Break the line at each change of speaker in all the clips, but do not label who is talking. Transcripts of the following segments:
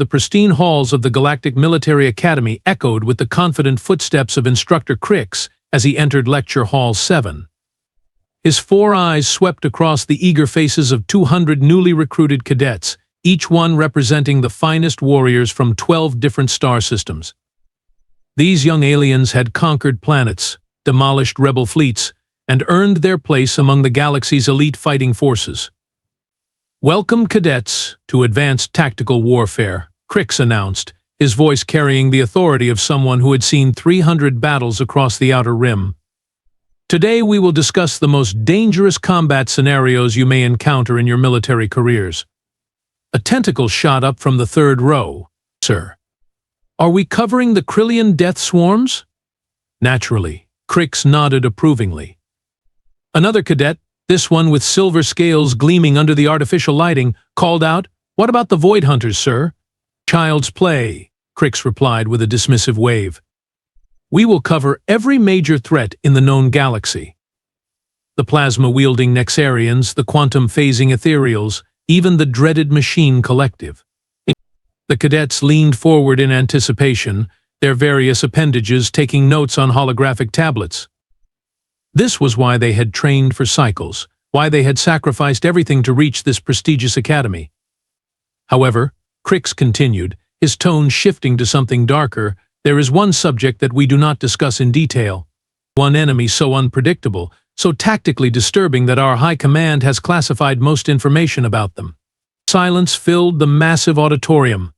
the pristine halls of the Galactic Military Academy echoed with the confident footsteps of Instructor Crix as he entered Lecture Hall 7. His 4 eyes swept across the eager faces of 200 newly recruited cadets, each one representing the finest warriors from 12 different star systems. These young aliens had conquered planets, demolished rebel fleets, and earned their place among the galaxy's elite fighting forces. "Welcome, cadets, to Advanced Tactical Warfare," Crix announced, his voice carrying the authority of someone who had seen 300 battles across the Outer Rim. "Today we will discuss the most dangerous combat scenarios you may encounter in your military careers." A tentacle shot up from the third row. "Sir, are we covering the Krillian death swarms?" Naturally, Crix nodded approvingly. Another cadet, this one with silver scales gleaming under the artificial lighting, called out, "What about the Void Hunters, sir?" "Child's play," Crix replied with a dismissive wave. "We will cover every major threat in the known galaxy. The plasma-wielding Nexarians, the quantum-phasing Ethereals, even the dreaded Machine Collective." The cadets leaned forward in anticipation, their various appendages taking notes on holographic tablets. This was why they had trained for cycles, why they had sacrificed everything to reach this prestigious academy. However, Crix continued, his tone shifting to something darker, "There is one subject that we do not discuss in detail. One enemy so unpredictable, so tactically disturbing that our high command has classified most information about them." Silence filled the massive auditorium.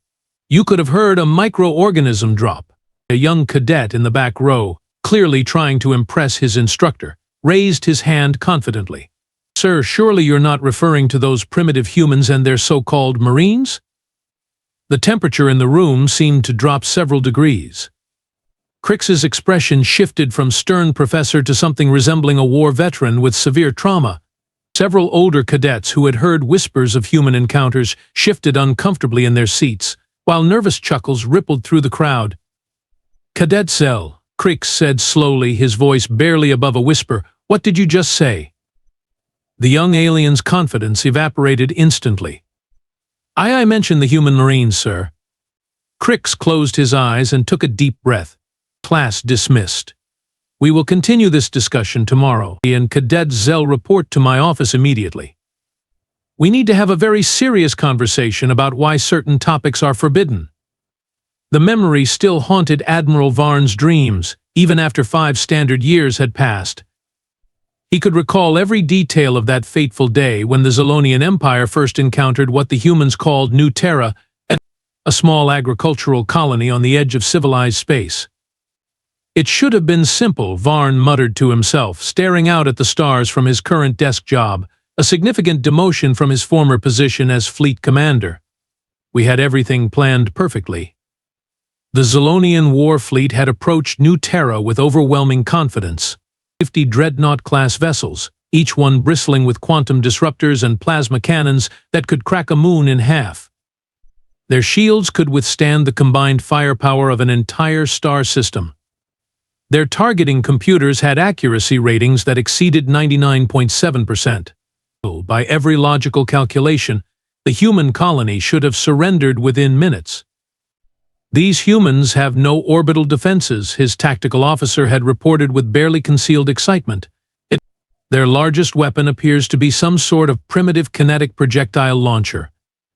You could have heard a microorganism drop. A young cadet in the back row, clearly trying to impress his instructor, raised his hand confidently. "Sir, surely you're not referring to those primitive humans and their so-called Marines?" The temperature in the room seemed to drop several degrees. Crix's expression shifted from stern professor to something resembling a war veteran with severe trauma. Several older cadets who had heard whispers of human encounters shifted uncomfortably in their seats, while nervous chuckles rippled through the crowd. "Cadet Zell," Crix said slowly, his voice barely above a whisper, "what did you just say?" The young alien's confidence evaporated instantly. I mentioned the human Marines, sir." Crix closed his eyes and took a deep breath. "Class dismissed. We will continue this discussion tomorrow, and Cadet Zell report to my office immediately. We need to have a very serious conversation about why certain topics are forbidden." The memory still haunted Admiral Varn's dreams, even after 5 standard years had passed. He could recall every detail of that fateful day when the Zolonian Empire first encountered what the humans called New Terra, a small agricultural colony on the edge of civilized space. "It should have been simple," Varn muttered to himself, staring out at the stars from his current desk job, a significant demotion from his former position as fleet commander. "We had everything planned perfectly." The Zolonian war fleet had approached New Terra with overwhelming confidence. 50 dreadnought-class vessels, each one bristling with quantum disruptors and plasma cannons that could crack a moon in half. Their shields could withstand the combined firepower of an entire star system. Their targeting computers had accuracy ratings that exceeded 99.7%. By every logical calculation, the human colony should have surrendered within minutes. "These humans have no orbital defenses," his tactical officer had reported with barely concealed excitement. "Their largest weapon appears to be some sort of primitive kinetic projectile launcher.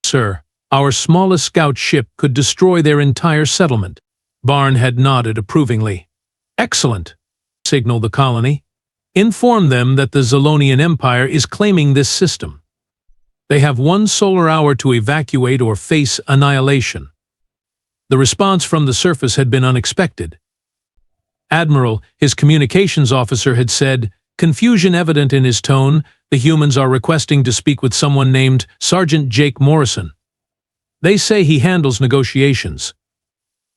Sir, our smallest scout ship could destroy their entire settlement." Varn had nodded approvingly. "Excellent," signaled the colony. "Inform them that the Zolonian Empire is claiming this system. They have 1 solar hour to evacuate or face annihilation." The response from the surface had been unexpected. "Admiral," his communications officer had said, confusion evident in his tone, "the humans are requesting to speak with someone named Sergeant Jake Morrison. They say he handles negotiations."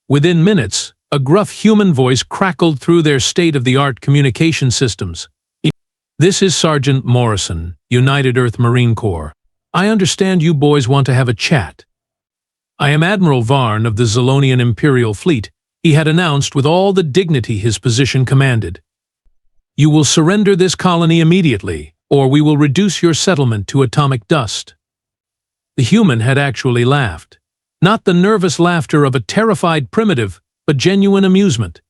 Within minutes, a gruff human voice crackled through their state-of-the-art communication systems. "This is Sergeant Morrison, United Earth Marine Corps. I understand you boys want to have a chat." "I am Admiral Varn of the Zolonian Imperial Fleet," he had announced with all the dignity his position commanded. "You will surrender this colony immediately, or we will reduce your settlement to atomic dust." The human had actually laughed. Not the nervous laughter of a terrified primitive, but genuine amusement.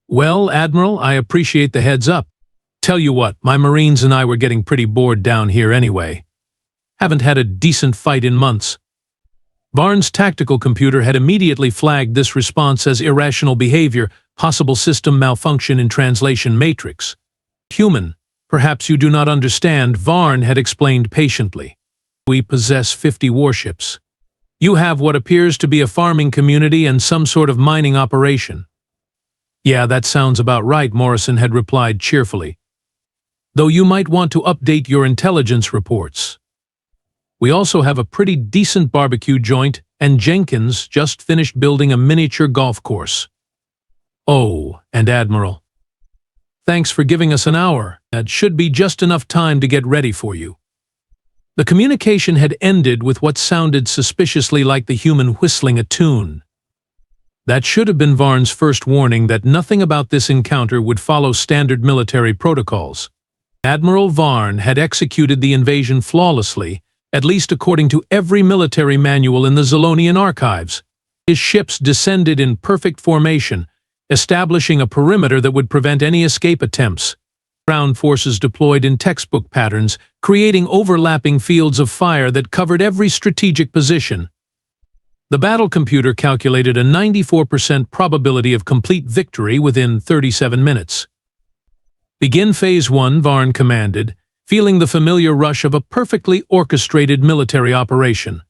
"Well, Admiral, I appreciate the heads up. Tell you what, my Marines and I were getting pretty bored down here anyway. Haven't had a decent fight in months." Varn's tactical computer had immediately flagged this response as irrational behavior, possible system malfunction in translation matrix. "Human, perhaps you do not understand," Varn had explained patiently. "We possess 50 warships. You have what appears to be a farming community and some sort of mining operation." "Yeah, that sounds about right," Morrison had replied cheerfully. "Though you might want to update your intelligence reports. We also have a pretty decent barbecue joint, and Jenkins just finished building a miniature golf course." "Oh, and Admiral, thanks for giving us an hour. That should be just enough time to get ready for you." The communication had ended with what sounded suspiciously like the human whistling a tune. That should have been Varn's first warning that nothing about this encounter would follow standard military protocols. Admiral Varn had executed the invasion flawlessly, at least according to every military manual in the Zolonian archives. His ships descended in perfect formation, establishing a perimeter that would prevent any escape attempts. Ground forces deployed in textbook patterns, creating overlapping fields of fire that covered every strategic position. The battle computer calculated a 94% probability of complete victory within 37 minutes. "Begin Phase 1, Varn commanded, feeling the familiar rush of a perfectly orchestrated military operation.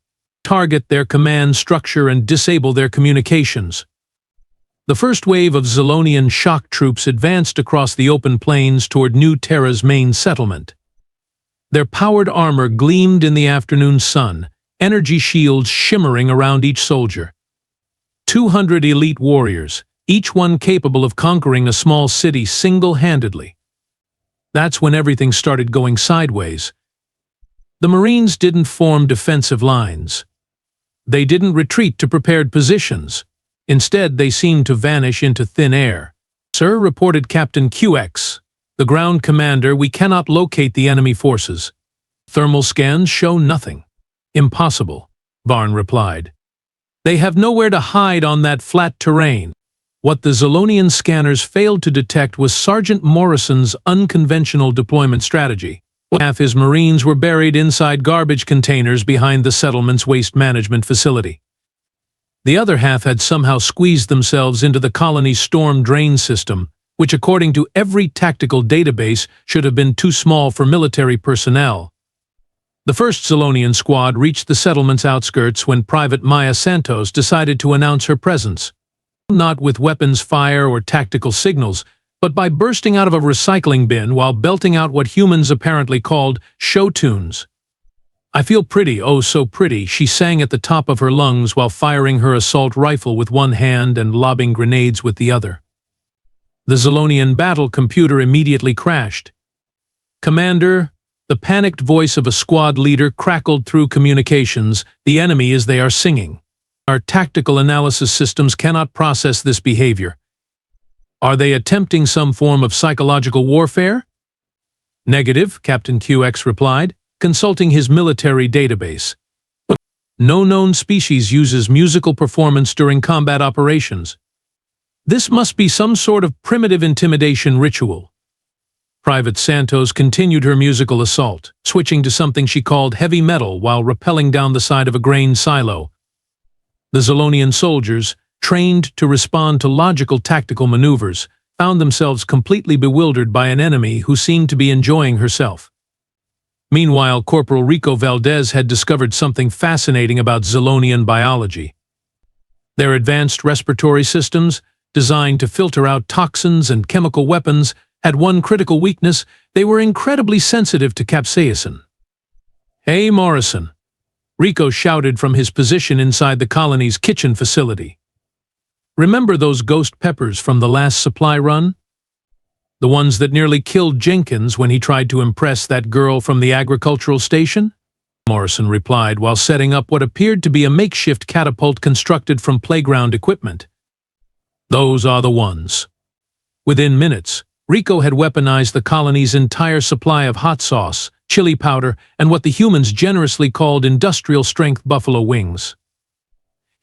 Target their command structure and disable their communications." The first wave of Zolonian shock troops advanced across the open plains toward New Terra's main settlement. Their powered armor gleamed in the afternoon sun, energy shields shimmering around each soldier. 200 elite warriors, each one capable of conquering a small city single-handedly. That's when everything started going sideways. The Marines didn't form defensive lines. They didn't retreat to prepared positions. Instead, they seemed to vanish into thin air. "Sir," reported Captain QX, the ground commander, "we cannot locate the enemy forces. Thermal scans show nothing." "Impossible," Varn replied. "They have nowhere to hide on that flat terrain." What the Zolonian scanners failed to detect was Sergeant Morrison's unconventional deployment strategy. Half his Marines were buried inside garbage containers behind the settlement's waste management facility. The other half had somehow squeezed themselves into the colony's storm drain system, which according to every tactical database should have been too small for military personnel. The first Zolonian squad reached the settlement's outskirts when Private Maya Santos decided to announce her presence. Not with weapons fire or tactical signals, but by bursting out of a recycling bin while belting out what humans apparently called show tunes. "I feel pretty, oh so pretty," she sang at the top of her lungs while firing her assault rifle with one hand and lobbing grenades with the other. The Zolonian battle computer immediately crashed. "Commander," the panicked voice of a squad leader crackled through communications, "the enemy is they are singing. Our tactical analysis systems cannot process this behavior." "Are they attempting some form of psychological warfare?" "Negative," Captain QX replied, consulting his military database. "No known species uses musical performance during combat operations. This must be some sort of primitive intimidation ritual." Private Santos continued her musical assault, switching to something she called heavy metal while rappelling down the side of a grain silo. The Zolonian soldiers, trained to respond to logical tactical maneuvers, found themselves completely bewildered by an enemy who seemed to be enjoying herself. Meanwhile, Corporal Rico Valdez had discovered something fascinating about Zolonian biology. Their advanced respiratory systems, designed to filter out toxins and chemical weapons, had one critical weakness: they were incredibly sensitive to capsaicin. "Hey, Morrison," Rico shouted from his position inside the colony's kitchen facility. "Remember those ghost peppers from the last supply run? The ones that nearly killed Jenkins when he tried to impress that girl from the agricultural station?" Morrison replied while setting up what appeared to be a makeshift catapult constructed from playground equipment. "Those are the ones." Within minutes, Rico had weaponized the colony's entire supply of hot sauce, chili powder, and what the humans generously called industrial-strength buffalo wings.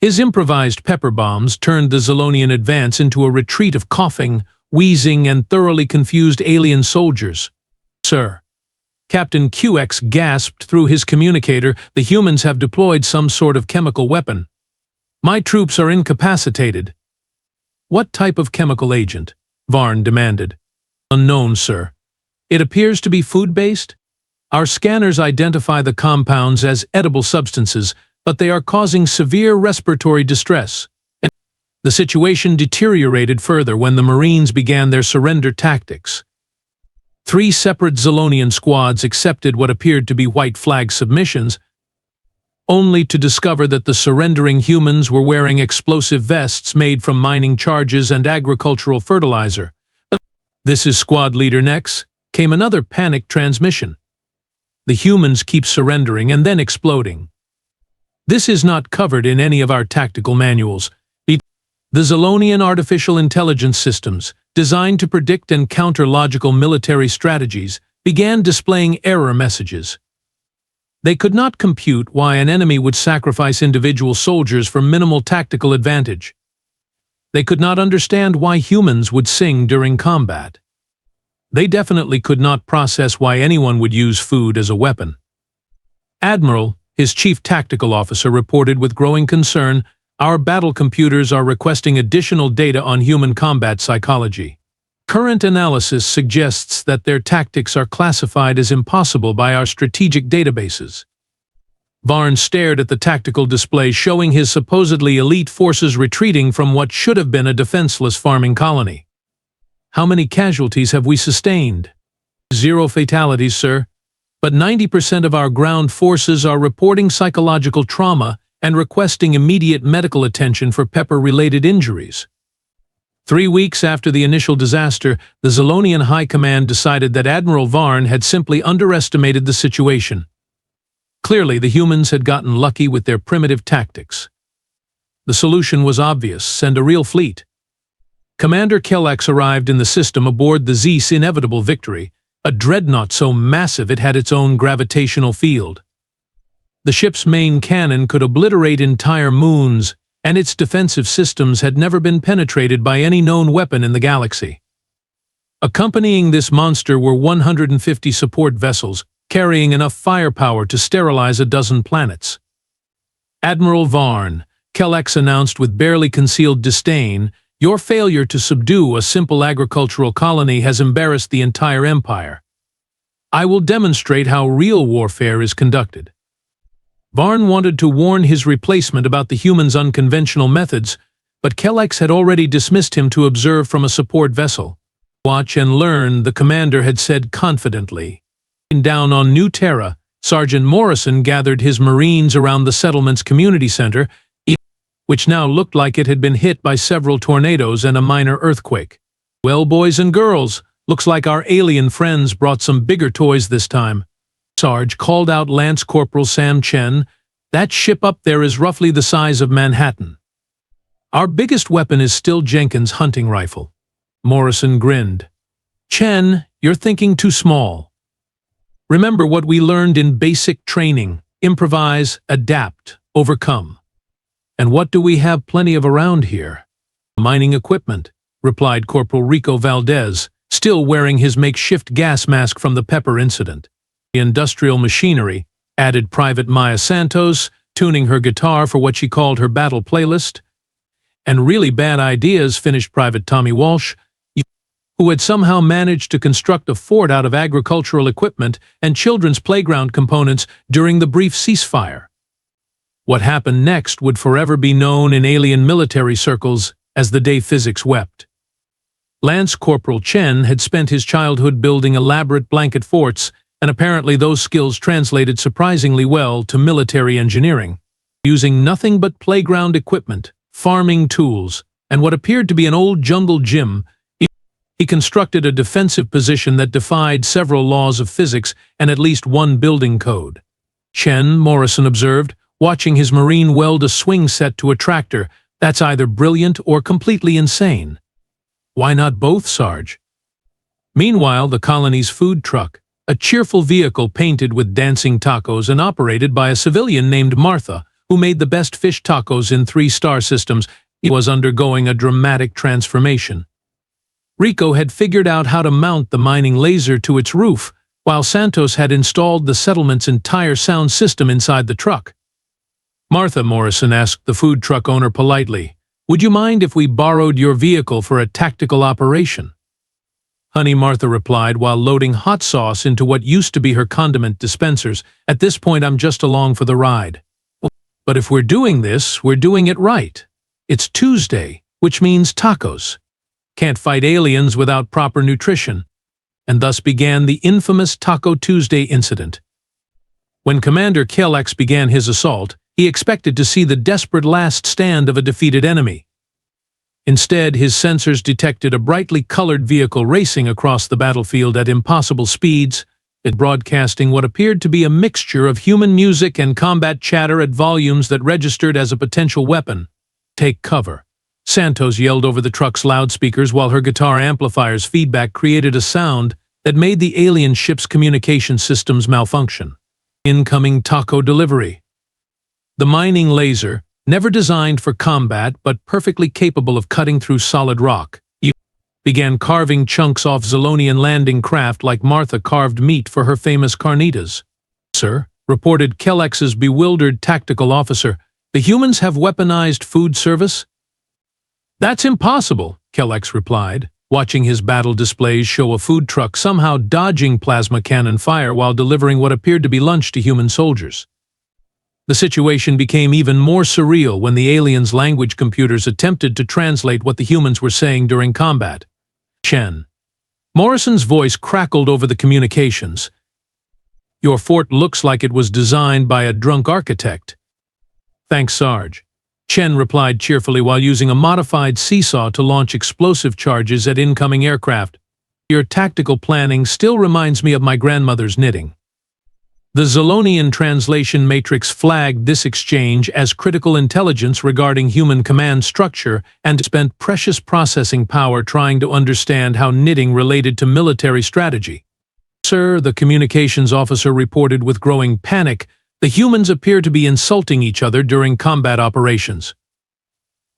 His improvised pepper bombs turned the Zolonian advance into a retreat of coughing, wheezing, and thoroughly confused alien soldiers. "Sir," Captain QX gasped through his communicator, "the humans have deployed some sort of chemical weapon. My troops are incapacitated." "What type of chemical agent?" Varn demanded. "Unknown, sir. It appears to be food-based. Our scanners identify the compounds as edible substances, but they are causing severe respiratory distress." The situation deteriorated further when the Marines began their surrender tactics. 3 separate Zolonian squads accepted what appeared to be white flag submissions, only to discover that the surrendering humans were wearing explosive vests made from mining charges and agricultural fertilizer. "This is Squad Leader Nex," came another panicked transmission. "The humans keep surrendering and then exploding. This is not covered in any of our tactical manuals." The Zolonian artificial intelligence systems, designed to predict and counter logical military strategies, began displaying error messages. They could not compute why an enemy would sacrifice individual soldiers for minimal tactical advantage. They could not understand why humans would sing during combat. They definitely could not process why anyone would use food as a weapon. Admiral, his chief tactical officer, reported with growing concern, "Our battle computers are requesting additional data on human combat psychology. Current analysis suggests that their tactics are classified as impossible by our strategic databases." Varn stared at the tactical display showing his supposedly elite forces retreating from what should have been a defenseless farming colony. "How many casualties have we sustained?" "0 fatalities, sir. But 90% of our ground forces are reporting psychological trauma and requesting immediate medical attention for pepper-related injuries." 3 weeks after the initial disaster, the Zolonian High Command decided that Admiral Varn had simply underestimated the situation. Clearly, the humans had gotten lucky with their primitive tactics. The solution was obvious: send a real fleet. Commander Kellex arrived in the system aboard the Zeus Inevitable Victory, a dreadnought so massive it had its own gravitational field. The ship's main cannon could obliterate entire moons, and its defensive systems had never been penetrated by any known weapon in the galaxy. Accompanying this monster were 150 support vessels, carrying enough firepower to sterilize a dozen planets. "Admiral Varn," Kellex announced with barely concealed disdain, "your failure to subdue a simple agricultural colony has embarrassed the entire empire. I will demonstrate how real warfare is conducted." Varn wanted to warn his replacement about the humans' unconventional methods, but Kellex had already dismissed him to observe from a support vessel. "Watch and learn," the commander had said confidently. Down on New Terra, Sergeant Morrison gathered his Marines around the settlement's community center, which now looked like it had been hit by several tornadoes and a minor earthquake. "Well, boys and girls, looks like our alien friends brought some bigger toys this time." Sarge called out Lance Corporal Sam Chen. "That ship up there is roughly the size of Manhattan. Our biggest weapon is still Jenkins' hunting rifle." Morrison grinned. "Chen, you're thinking too small. Remember what we learned in basic training: improvise, adapt, overcome. And what do we have plenty of around here?" "Mining equipment," replied Corporal Rico Valdez, still wearing his makeshift gas mask from the Pepper incident. "Industrial machinery," added Private Maya Santos, tuning her guitar for what she called her battle playlist. "And really bad ideas," finished Private Tommy Walsh, who had somehow managed to construct a fort out of agricultural equipment and children's playground components during the brief ceasefire. What happened next would forever be known in alien military circles as the day physics wept. Lance Corporal Chen had spent his childhood building elaborate blanket forts, and apparently those skills translated surprisingly well to military engineering. Using nothing but playground equipment, farming tools, and what appeared to be an old jungle gym, he constructed a defensive position that defied several laws of physics and at least one building code. "Chen," Morrison observed, watching his Marine weld a swing set to a tractor, "that's either brilliant or completely insane." "Why not both, Sarge?" Meanwhile, the colony's food truck, a cheerful vehicle painted with dancing tacos and operated by a civilian named Martha, who made the best fish tacos in 3-star systems, was undergoing a dramatic transformation. Rico had figured out how to mount the mining laser to its roof, while Santos had installed the settlement's entire sound system inside the truck. Martha, Morrison asked the food truck owner politely, "Would you mind if we borrowed your vehicle for a tactical operation?" "Honey," Martha replied while loading hot sauce into what used to be her condiment dispensers, "at this point I'm just along for the ride." "But if we're doing this, we're doing it right. It's Tuesday, which means tacos. Can't fight aliens without proper nutrition." And thus began the infamous Taco Tuesday incident. When Commander Kellex began his assault, he expected to see the desperate last stand of a defeated enemy. Instead, his sensors detected a brightly colored vehicle racing across the battlefield at impossible speeds, it broadcasting what appeared to be a mixture of human music and combat chatter at volumes that registered as a potential weapon. "Take cover," Santos yelled over the truck's loudspeakers while her guitar amplifier's feedback created a sound that made the alien ship's communication systems malfunction. Incoming taco delivery. The mining laser, never designed for combat but perfectly capable of cutting through solid rock, began carving chunks off Zolonian landing craft like Martha carved meat for her famous carnitas. "Sir," reported Kellex's bewildered tactical officer, "the humans have weaponized food service?" "That's impossible," Kellex replied, watching his battle displays show a food truck somehow dodging plasma cannon fire while delivering what appeared to be lunch to human soldiers. The situation became even more surreal when the aliens' language computers attempted to translate what the humans were saying during combat. "Chen." Morrison's voice crackled over the communications. "Your fort looks like it was designed by a drunk architect." "Thanks, Sarge," Chen replied cheerfully while using a modified seesaw to launch explosive charges at incoming aircraft. "Your tactical planning still reminds me of my grandmother's knitting." The Zolonian translation matrix flagged this exchange as critical intelligence regarding human command structure and spent precious processing power trying to understand how knitting related to military strategy. "Sir," the communications officer reported with growing panic, "the humans appear to be insulting each other during combat operations.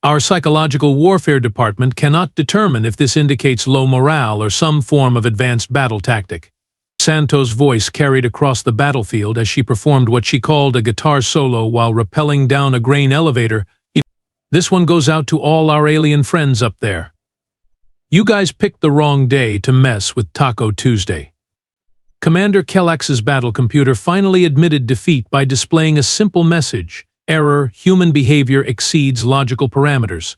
Our psychological warfare department cannot determine if this indicates low morale or some form of advanced battle tactic." Santos' voice carried across the battlefield as she performed what she called a guitar solo while rappelling down a grain elevator. "This one goes out to all our alien friends up there. You guys picked the wrong day to mess with Taco Tuesday." Commander Kellex's battle computer finally admitted defeat by displaying a simple message: "Error, human behavior exceeds logical parameters.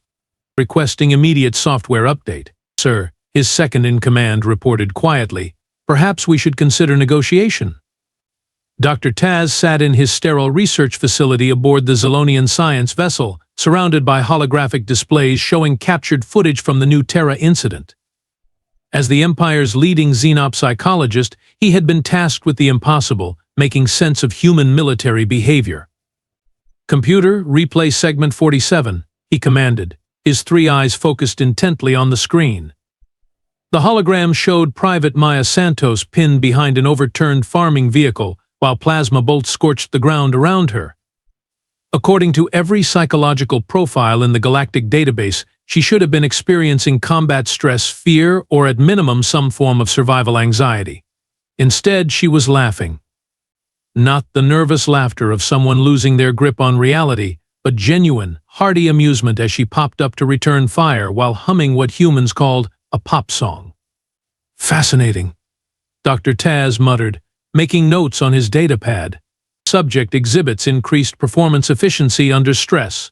Requesting immediate software update." "Sir," his second-in-command reported quietly, "perhaps we should consider negotiation." Dr. Taz sat in his sterile research facility aboard the Zolonian science vessel, surrounded by holographic displays showing captured footage from the New Terra incident. As the Empire's leading xenop psychologist, he had been tasked with the impossible, making sense of human military behavior. "Computer, replay segment 47, he commanded, his 3 eyes focused intently on the screen. The hologram showed Private Maya Santos pinned behind an overturned farming vehicle, while plasma bolts scorched the ground around her. According to every psychological profile in the galactic database, she should have been experiencing combat stress, fear, or at minimum some form of survival anxiety. Instead, she was laughing. Not the nervous laughter of someone losing their grip on reality, but genuine, hearty amusement as she popped up to return fire while humming what humans called a pop song. "Fascinating," Dr. Taz muttered, making notes on his datapad. "Subject exhibits increased performance efficiency under stress.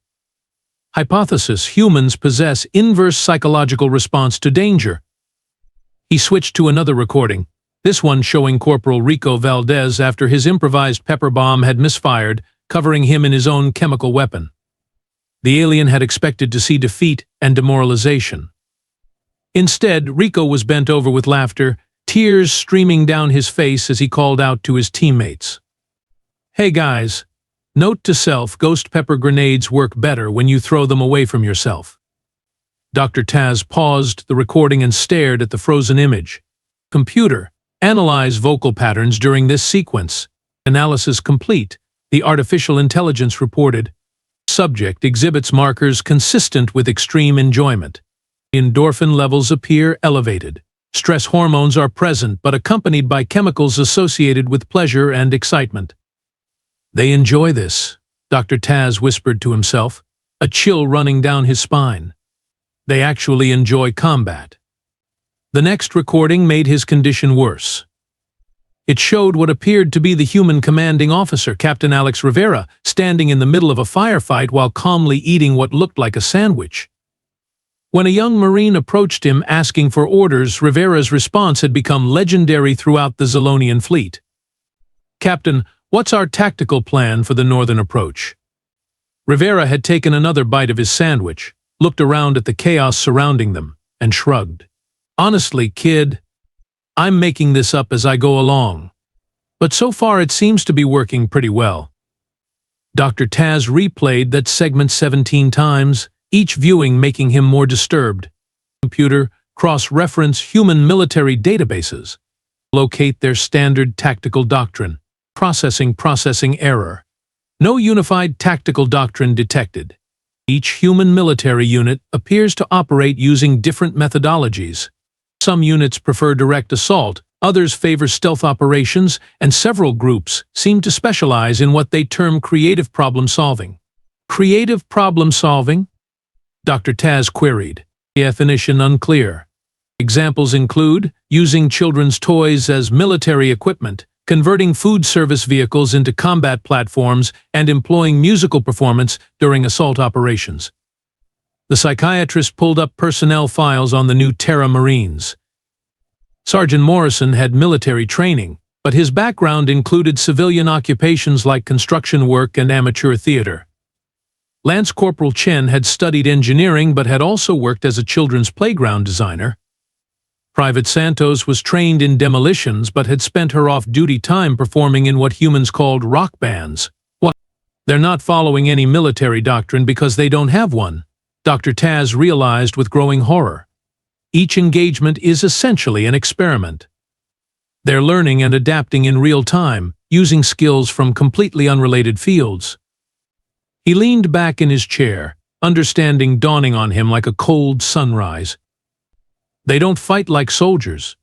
Hypothesis: humans possess inverse psychological response to danger." He switched to another recording, this one showing Corporal Rico Valdez after his improvised pepper bomb had misfired, covering him in his own chemical weapon. The alien had expected to see defeat and demoralization. Instead, Rico was bent over with laughter, tears streaming down his face as he called out to his teammates. "Hey guys, note to self, ghost pepper grenades work better when you throw them away from yourself." Dr. Taz paused the recording and stared at the frozen image. "Computer, analyze vocal patterns during this sequence." Analysis complete. The artificial intelligence reported, "Subject exhibits markers consistent with extreme enjoyment. Endorphin levels appear elevated. Stress hormones are present but accompanied by chemicals associated with pleasure and excitement." "They enjoy this," Dr. Taz whispered to himself, a chill running down his spine. "They actually enjoy combat." The next recording made his condition worse. It showed what appeared to be the human commanding officer, Captain Alex Rivera, standing in the middle of a firefight while calmly eating what looked like a sandwich. When a young Marine approached him asking for orders, Rivera's response had become legendary throughout the Zolonian fleet. "Captain, what's our tactical plan for the northern approach?" Rivera had taken another bite of his sandwich, looked around at the chaos surrounding them, and shrugged. "Honestly, kid, I'm making this up as I go along. But so far it seems to be working pretty well." Dr. Taz replayed that segment 17 times, each viewing making him more disturbed. Computer, cross-reference human military databases. Locate their standard tactical doctrine. Processing error. No unified tactical doctrine detected. Each human military unit appears to operate using different methodologies. Some units prefer direct assault, others favor stealth operations, and several groups seem to specialize in what they term creative problem-solving. Creative problem-solving? Dr. Taz queried. Definition unclear. Examples include using children's toys as military equipment, converting food service vehicles into combat platforms, and employing musical performance during assault operations. The psychiatrist pulled up personnel files on the new Terra Marines. Sergeant Morrison had military training, but his background included civilian occupations like construction work and amateur theater. Lance Corporal Chen had studied engineering but had also worked as a children's playground designer. Private Santos was trained in demolitions but had spent her off-duty time performing in what humans called rock bands. What? They're not following any military doctrine because they don't have one, Dr. Taz realized with growing horror. Each engagement is essentially an experiment. They're learning and adapting in real time, using skills from completely unrelated fields. He leaned back in his chair, understanding dawning on him like a cold sunrise. They don't fight like soldiers.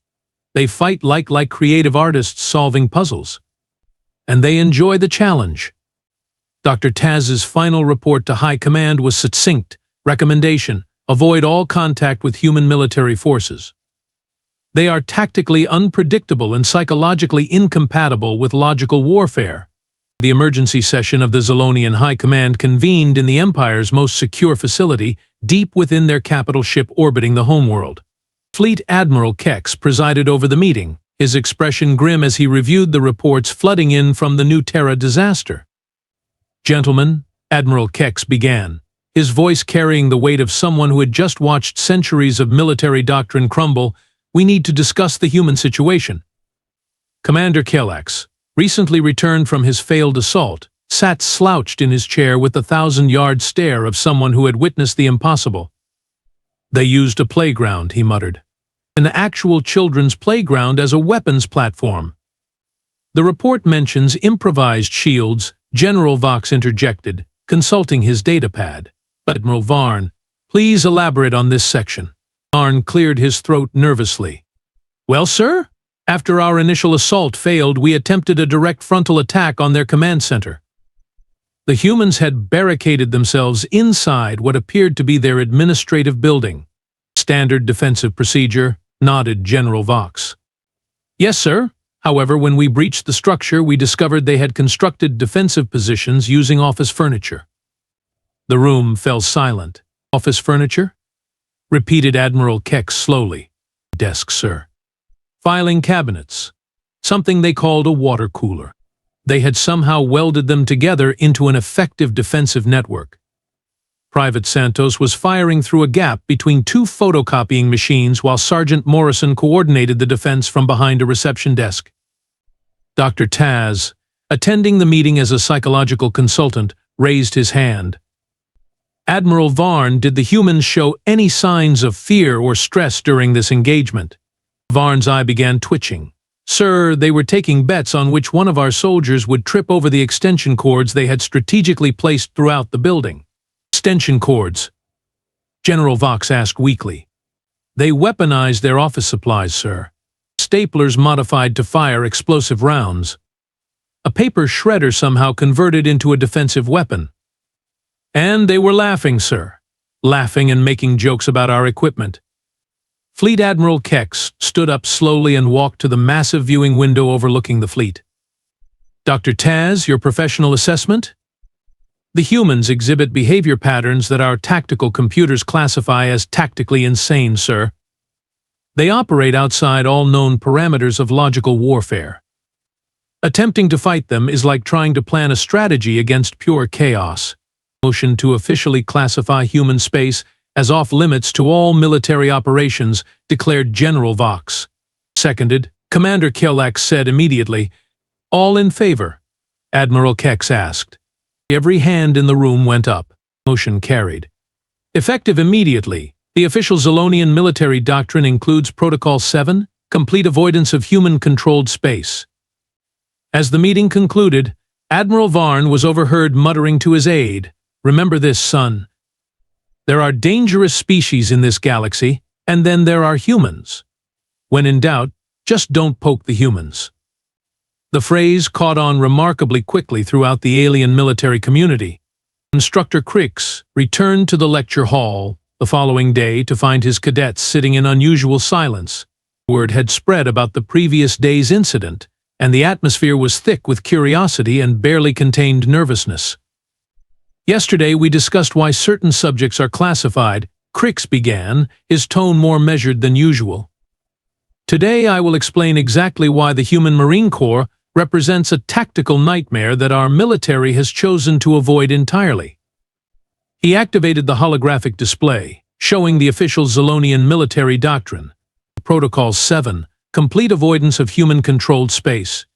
They fight like creative artists solving puzzles. And they enjoy the challenge. Dr. Taz's final report to High Command was succinct. Recommendation: avoid all contact with human military forces. They are tactically unpredictable and psychologically incompatible with logical warfare. The emergency session of the Zolonian High Command convened in the Empire's most secure facility, deep within their capital ship orbiting the homeworld. Fleet Admiral Kex presided over the meeting, his expression grim as he reviewed the reports flooding in from the New Terra disaster. "Gentlemen," Admiral Kex began, his voice carrying the weight of someone who had just watched centuries of military doctrine crumble, "we need to discuss the human situation." Commander Kelax, recently returned from his failed assault, sat slouched in his chair with the 1,000-yard stare of someone who had witnessed the impossible. "They used a playground," he muttered. "An actual children's playground as a weapons platform." "The report mentions improvised shields," General Vox interjected, consulting his datapad. "Admiral Varn, please elaborate on this section." Varn cleared his throat nervously. "Well, sir? After our initial assault failed, we attempted a direct frontal attack on their command center. The humans had barricaded themselves inside what appeared to be their administrative building. Standard defensive procedure, nodded General Vox. "Yes, sir. However, when we breached the structure, we discovered they had constructed defensive positions using office furniture." The room fell silent. "Office furniture?" repeated Admiral Kex slowly. "Desk, sir. Filing cabinets. Something they called a water cooler. They had somehow welded them together into an effective defensive network. Private Santos was firing through a gap between two photocopying machines while Sergeant Morrison coordinated the defense from behind a reception desk. Dr. Taz, attending the meeting as a psychological consultant, raised his hand. "Admiral Varn, did the humans show any signs of fear or stress during this engagement?" Varn's eye began twitching. Sir, they were taking bets on which one of our soldiers would trip over the extension cords they had strategically placed throughout the building. Extension cords? General Vox asked weakly. They weaponized their office supplies, sir. Staplers modified to fire explosive rounds. A paper shredder somehow converted into a defensive weapon. And they were laughing, sir. Laughing and making jokes about our equipment. Fleet Admiral Kex stood up slowly and walked to the massive viewing window overlooking the fleet. Dr. Taz, your professional assessment? The humans exhibit behavior patterns that our tactical computers classify as tactically insane, sir. They operate outside all known parameters of logical warfare. Attempting to fight them is like trying to plan a strategy against pure chaos. Motion to officially classify human space as off-limits to all military operations, declared General Vox. Seconded, Commander Killax said immediately. All in favor? Admiral Kex asked. Every hand in the room went up. Motion carried. Effective immediately, the official Zolonian military doctrine includes Protocol 7, complete avoidance of human-controlled space. As the meeting concluded, Admiral Varn was overheard muttering to his aide, "Remember this, son. There are dangerous species in this galaxy, and then there are humans. When in doubt, just don't poke the humans." The phrase caught on remarkably quickly throughout the alien military community. Instructor Crix returned to the lecture hall the following day to find his cadets sitting in unusual silence. Word had spread about the previous day's incident, and the atmosphere was thick with curiosity and barely contained nervousness. Yesterday we discussed why certain subjects are classified, Crix began, his tone more measured than usual. Today I will explain exactly why the human Marine Corps represents a tactical nightmare that our military has chosen to avoid entirely. He activated the holographic display, showing the official Zolonian military doctrine. Protocol 7, complete avoidance of human-controlled space.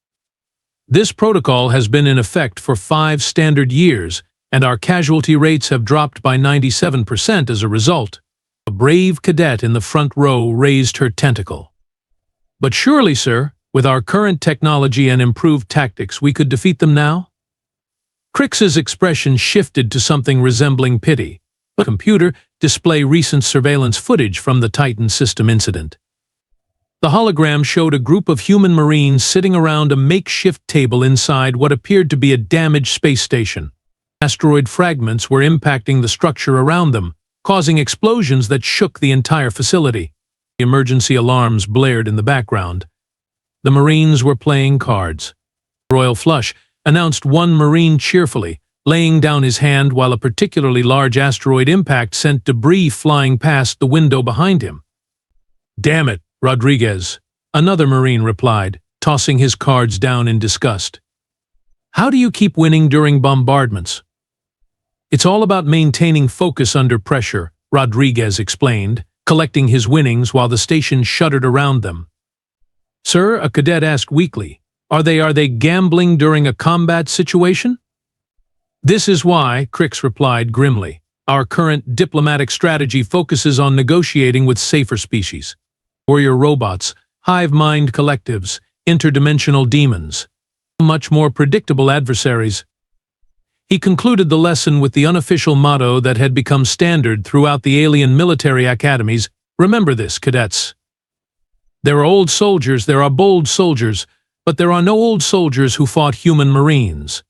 This protocol has been in effect for 5 standard years, and our casualty rates have dropped by 97% as a result. A brave cadet in the front row raised her tentacle. But surely, sir, with our current technology and improved tactics, we could defeat them now? Crix's expression shifted to something resembling pity. The computer display recent surveillance footage from the Titan system incident. The hologram showed a group of human Marines sitting around a makeshift table inside what appeared to be a damaged space station. Asteroid fragments were impacting the structure around them, causing explosions that shook the entire facility. Emergency alarms blared in the background. The Marines were playing cards. Royal Flush announced one Marine cheerfully, laying down his hand while a particularly large asteroid impact sent debris flying past the window behind him. "Damn it, Rodriguez," another Marine replied, tossing his cards down in disgust. "How do you keep winning during bombardments?" "It's all about maintaining focus under pressure," Rodriguez explained, collecting his winnings while the station shuddered around them. "Sir," a cadet asked weakly, are they gambling during a combat situation?" "This is why," Crix replied grimly, "our current diplomatic strategy focuses on negotiating with safer species. Warrior robots, hive-mind collectives, interdimensional demons. Much more predictable adversaries." He concluded the lesson with the unofficial motto that had become standard throughout the alien military academies, "Remember this, cadets. There are old soldiers, there are bold soldiers, but there are no old soldiers who fought human Marines."